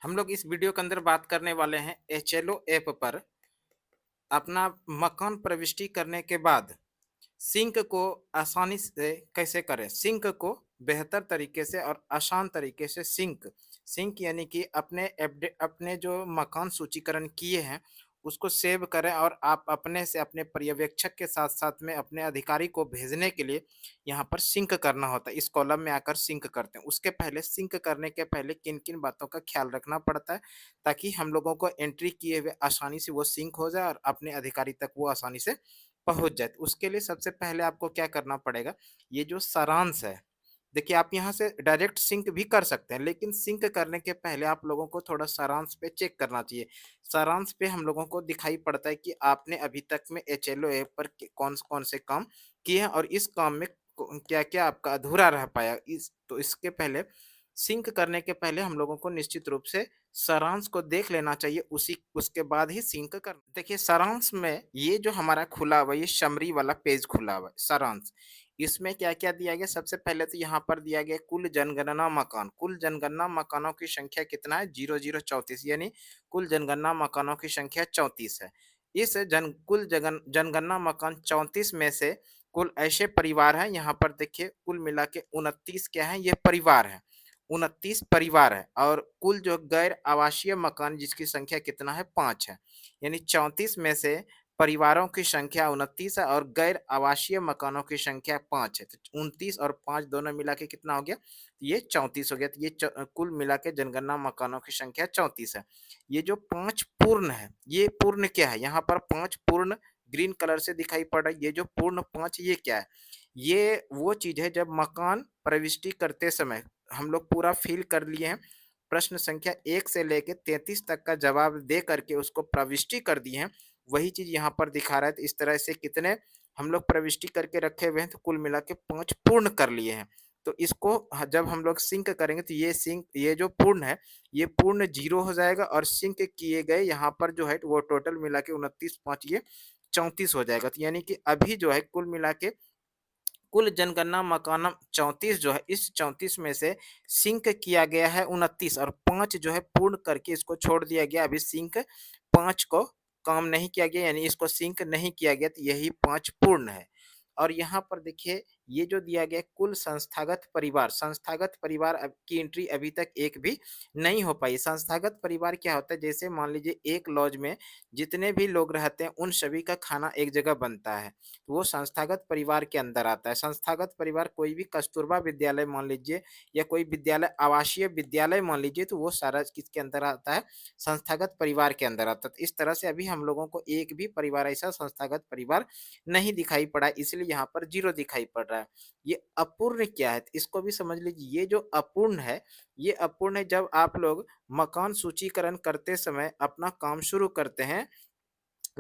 हम लोग इस वीडियो के अंदर बात करने वाले हैं एचएलओ ऐप पर अपना मकान प्रविष्टि करने के बाद सिंक को आसानी से कैसे करें। सिंक को बेहतर तरीके से और आसान तरीके से सिंक सिंक यानी कि अपने जो मकान सूचीकरण किए हैं उसको सेव करें और आप अपने से अपने पर्यवेक्षक के साथ साथ में अपने अधिकारी को भेजने के लिए यहाँ पर सिंक करना होता है। इस कॉलम में आकर सिंक करते हैं। उसके पहले सिंक करने के पहले किन किन बातों का ख्याल रखना पड़ता है ताकि हम लोगों को एंट्री किए हुए आसानी से वो सिंक हो जाए और अपने अधिकारी तक वो आसानी से पहुँच जाए। तो उसके लिए सबसे पहले आपको क्या करना पड़ेगा, ये जो सारांश है, देखिए आप यहाँ से डायरेक्ट सिंक भी कर सकते हैं, लेकिन सिंक करने के पहले आप लोगों को थोड़ा सारांश पे चेक करना चाहिए। सारांश पे हम लोगों को दिखाई पड़ता है कि आपने अभी तक में एचएलओ ऐप पर कौन-कौन से काम किए हैं और इस काम में को क्या-क्या आपका अधूरा रह पाया। इसके पहले सिंक करने के पहले हम लोगों को निश्चित रूप से सारांश को देख लेना चाहिए, उसी उसके बाद ही सिंक करना। देखिए सारांश में ये जो हमारा खुला हुआ ये समरी वाला पेज खुला हुआ है सारांश। इसमें क्या-क्या दिया गया, सबसे पहले तो यहाँ पर दिया गया कुल जनगणना मकान। कुल जनगणना मकानों की संख्या कितना है? 0034 यानी कुल जनगणना मकानों की संख्या 34 है। इस कुल जनगणना मकान 34 में से कुल ऐसे परिवार हैं, यहाँ पर देखिए कुल मिला के 29 क्या है, ये परिवार हैं। 29 परिवार है और कुल जो गैर आवासीय मकान जिसकी संख्या कितना है, 5 है। यानी 34 में से परिवारों की संख्या 29 है और गैर आवासीय मकानों की संख्या 5 है। तो 29 और 5 दोनों मिला के कितना हो गया? ये 34 हो गया। तो कुल मिला के जनगणना मकानों की संख्या 34 है। ये जो 5 पूर्ण है, ये पूर्ण क्या है? यहाँ पर 5 पूर्ण ग्रीन कलर से दिखाई पड़ रहा है। ये जो पूर्ण 5 ये क्या है? ये वो चीज़ है जब मकान प्रविष्टि करते समय हम लोग पूरा फ़िल कर लिए हैं। प्रश्न संख्या 1 से लेके 33 तक का जवाब दे करके उसको प्रविष्टि कर दिए हैं। वही चीज़ यहाँ पर दिखा रहा है। तो इस तरह से कितने हम लोग प्रविष्टि करके रखे हुए हैं, तो कुल मिला के 5 पूर्ण कर लिए हैं। तो इसको जब हम लोग सिंक करेंगे तो ये जो पूर्ण है, ये पूर्ण 0 हो जाएगा और सिंक किए गए यहाँ पर जो है वो टोटल मिला के 29 5 ये 34 हो जाएगा। तो यानी कि अभी जो है कुल मिला के कुल जनगणना मकानम 34 जो है, इस 34 में से सिंक किया गया है 29 और 5 जो है पूर्ण करके इसको छोड़ दिया गया। अभी सिंक 5 को काम नहीं किया गया, यानी इसको सिंक नहीं किया गया, तो यही 5 पूर्ण है। और यहाँ पर देखिए ये जो दिया गया कुल संस्थागत परिवार की एंट्री अभी तक एक भी नहीं हो पाई। संस्थागत परिवार क्या होता है? जैसे मान लीजिए एक लॉज में जितने भी लोग रहते हैं उन सभी का खाना एक जगह बनता है। वो संस्थागत परिवार के अंदर आता है। संस्थागत परिवार कोई भी कस्तूरबा विद्यालय मान लीजिए या कोई विद्यालय आवासीय विद्यालय मान लीजिए, तो वो सारा किसके अंदर आता है? संस्थागत परिवार के अंदर आता है। तो इस तरह से अभी हम लोगों को एक भी परिवार ऐसा संस्थागत परिवार नहीं दिखाई पड़ा, इसलिए यहाँ पर 0 दिखाई पड़ रहा है। ये अपूर्ण क्या है? तो इसको भी समझ लीजिए। ये जो अपूर्ण है, ये अपूर्ण है जब आप लोग मकान सूचीकरण करते समय अपना काम शुरू करते हैं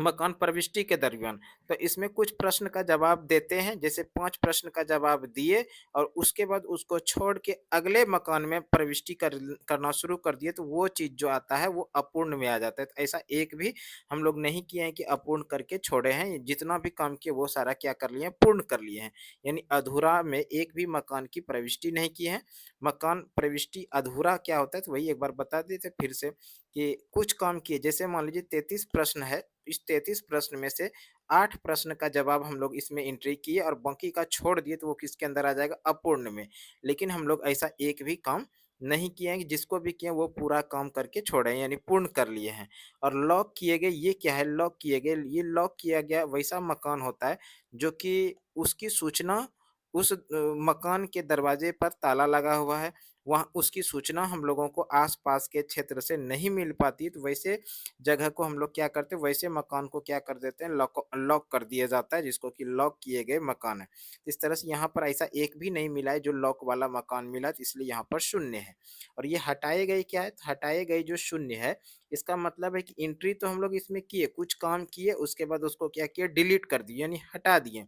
मकान प्रविष्टि के दरमियान, तो इसमें कुछ प्रश्न का जवाब देते हैं, जैसे 5 प्रश्न का जवाब दिए और उसके बाद उसको छोड़ के अगले मकान में प्रविष्टि करना शुरू कर दिए, तो वो चीज़ जो आता है वो अपूर्ण में आ जाता है। तो ऐसा एक भी हम लोग नहीं किए हैं कि अपूर्ण करके छोड़े हैं, जितना भी काम किए वो सारा क्या कर लिए हैं? पूर्ण कर लिए हैं। यानी अधूरा में एक भी मकान की प्रविष्टि नहीं की है। मकान प्रविष्टि अधूरा क्या होता है? तो वही एक बार बता देते फिर से कि कुछ काम किए, जैसे मान लीजिए 33 प्रश्न है, इस 33 प्रश्न में से 8 प्रश्न का जवाब हम लोग इसमें एंट्री किए और बाकी का छोड़ दिए, तो वो किसके अंदर आ जाएगा? अपूर्ण में। लेकिन हम लोग ऐसा एक भी काम नहीं किए हैं, जिसको भी किए हैं वो पूरा काम करके छोड़े हैं, यानी पूर्ण कर लिए हैं। और लॉक किए गए ये क्या है? लॉक किए गए, ये लॉक किया गया वैसा मकान होता है जो कि उसकी सूचना उस मकान के दरवाजे पर ताला लगा हुआ है, वहाँ उसकी सूचना हम लोगों को आस-पास के क्षेत्र से नहीं मिल पाती, तो वैसे जगह को हम लोग क्या करते हैं, वैसे मकान को क्या कर देते हैं? लॉक लॉक कर दिया जाता है, जिसको कि लॉक किए गए मकान है। इस तरह से यहाँ पर ऐसा एक भी नहीं मिला है जो लॉक वाला मकान मिला, तो इसलिए यहाँ पर शून्य है। और ये हटाए गए क्या है? तो हटाए गए जो शून्य है, इसका मतलब है कि एंट्री तो हम लोग इसमें किए, कुछ काम किए, उसके बाद उसको क्या किया? डिलीट कर दिए, यानी हटा दिए।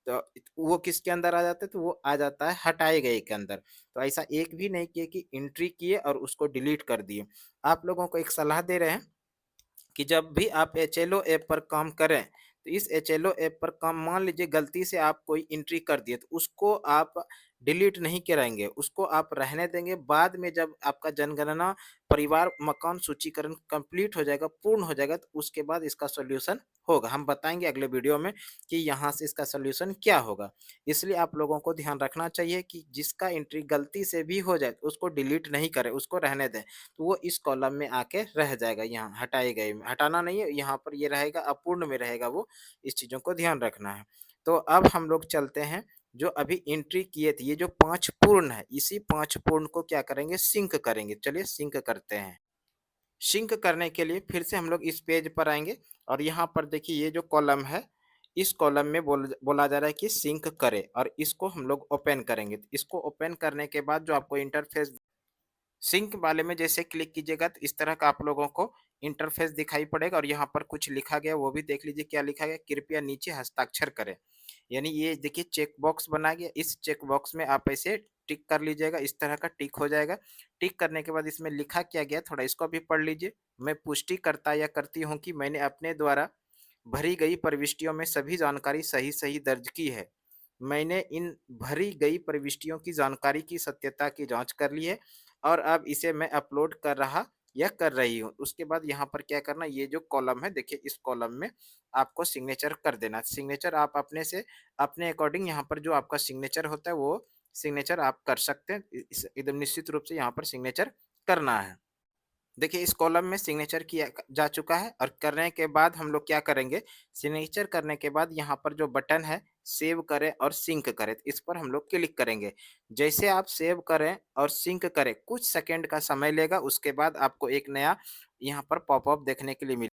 तो वो किसके अंदर आ जाता है? तो वो आ जाता है हटाए गए के अंदर। तो ऐसा एक भी नहीं किया कि एंट्री किए और उसको डिलीट कर दिए। आप लोगों को एक सलाह दे रहे हैं कि जब भी आप एचएलओ ऐप पर काम करें, तो इस एचएलओ ऐप पर काम मान लीजिए गलती से आप कोई एंट्री कर दिए, तो उसको आप डिलीट नहीं कराएँगे, उसको आप रहने देंगे। बाद में जब आपका जनगणना परिवार मकान सूचीकरण कंप्लीट हो जाएगा, पूर्ण हो जाएगा, तो उसके बाद इसका सॉल्यूशन होगा। हम बताएँगे अगले वीडियो में कि यहाँ से इसका सॉल्यूशन क्या होगा। इसलिए आप लोगों को ध्यान रखना चाहिए कि जिसका एंट्री गलती से भी हो जाए, तो उसको डिलीट नहीं करें, उसको रहने दें। तो वो इस कॉलम में आके रह जाएगा, यहाँ हटाए गए में। हटाना नहीं है, यहाँ पर ये रहेगा, अपूर्ण में रहेगा वो, इस चीज़ों को ध्यान रखना है। तो अब हम लोग चलते हैं, जो अभी एंट्री किए थे, ये जो 5 पूर्ण है, इसी 5 पूर्ण को क्या करेंगे, सिंक करेंगे। चलिए सिंक करते हैं। सिंक करने के लिए फिर से हम लोग इस पेज पर आएँगे और यहाँ पर देखिए ये जो कॉलम है, इस कॉलम में बोला जा रहा है कि सिंक करें और इसको हम लोग ओपन करेंगे। तो इसको ओपन करने के बाद जो आपको इंटरफ़ेस सिंक वाले में जैसे क्लिक कीजिएगा, तो इस तरह का आप लोगों को इंटरफ़ेस दिखाई पड़ेगा और यहाँ पर कुछ लिखा गया, वो भी देख लीजिए क्या लिखा गया, कृपया नीचे हस्ताक्षर करें। यानी ये देखिए चेक बॉक्स बना गया, इस चेक बॉक्स में आप ऐसे टिक कर लीजिएगा, इस तरह का टिक हो जाएगा। टिक करने के बाद इसमें लिखा क्या गया, थोड़ा इसको भी पढ़ लीजिए। मैं पुष्टि करता या करती हूँ कि मैंने अपने द्वारा भरी गई प्रविष्टियों में सभी जानकारी सही-सही दर्ज की है। मैंने इन भरी गई प्रविष्टियों की जानकारी की सत्यता की जाँच कर ली है और अब इसे मैं अपलोड कर रहा या कर रही हूँ। उसके बाद यहाँ पर क्या करना, ये जो कॉलम है देखिए, इस कॉलम में आपको सिग्नेचर कर देना। सिग्नेचर आप अपने से अपने अकॉर्डिंग यहाँ पर जो आपका सिग्नेचर होता है, वो सिग्नेचर आप कर सकते हैं। इस एकदम निश्चित रूप से यहाँ पर सिग्नेचर करना है। देखिए इस कॉलम में सिग्नेचर किया जा चुका है और करने के बाद हम लोग क्या करेंगे, सिग्नेचर करने के बाद यहाँ पर जो बटन है सेव करें और सिंक करें, तो इस पर हम लोग क्लिक करेंगे। जैसे आप सेव करें और सिंक करें, कुछ सेकंड का समय लेगा, उसके बाद आपको एक नया यहाँ पर पॉपअप देखने के लिए मिले।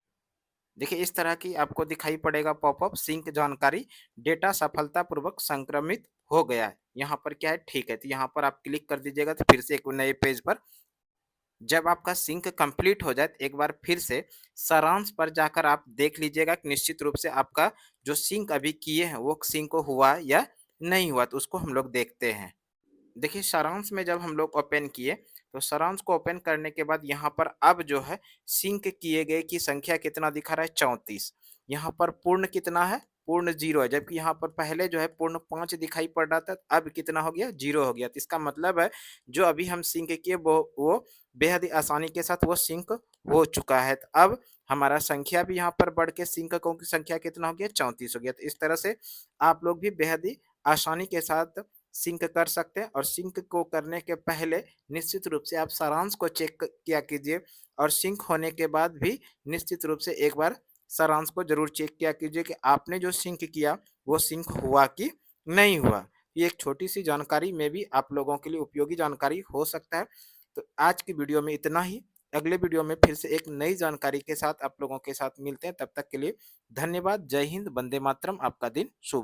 देखिए इस तरह की आपको दिखाई पड़ेगा पॉपअप, सिंक जानकारी, डेटा सफलतापूर्वक संक्रमित हो गया है। यहाँ पर क्या है, ठीक है, तो यहाँ पर आप क्लिक कर दीजिएगा, तो फिर से एक नए पेज पर जब आपका सिंक कंप्लीट हो जाए, तो एक बार फिर से सारांश पर जाकर आप देख लीजिएगा कि निश्चित रूप से आपका जो सिंक अभी किए हैं, वो सिंक हुआ या नहीं हुआ, तो उसको हम लोग देखते हैं। देखिए सारांश में जब हम लोग ओपन किए, तो सारांश को ओपन करने के बाद यहाँ पर अब जो है सिंक किए गए की संख्या कितना दिखा रहा है, 34। यहाँ पर पूर्ण कितना है, पूर्ण 0 है, जबकि यहाँ पर पहले जो है पूर्ण 5 दिखाई पड़ रहा था, अब कितना हो गया, 0 हो गया। तो इसका मतलब है जो अभी हम सिंक किए वो बेहद ही आसानी के साथ वो सिंक हो चुका है। तो अब हमारा संख्या भी यहाँ पर बढ़ के सिंककों की संख्या कितना हो गया, 34 हो गया। तो इस तरह से आप लोग भी बेहद ही आसानी के साथ सिंक कर सकते हैं और सिंक को करने के पहले निश्चित रूप से आप सारांश को चेक किया कीजिए और सिंक होने के बाद भी निश्चित रूप से एक बार सारांश को ज़रूर चेक किया कीजिए कि आपने जो सिंक किया वो सिंक हुआ कि नहीं हुआ। ये एक छोटी-सी जानकारी में भी आप लोगों के लिए उपयोगी जानकारी हो सकता है। तो आज की वीडियो में इतना ही। अगले वीडियो में फिर से एक नई जानकारी के साथ आप लोगों के साथ मिलते हैं। तब तक के लिए धन्यवाद। जय हिंद, वंदे मातरम। आपका दिन शुभ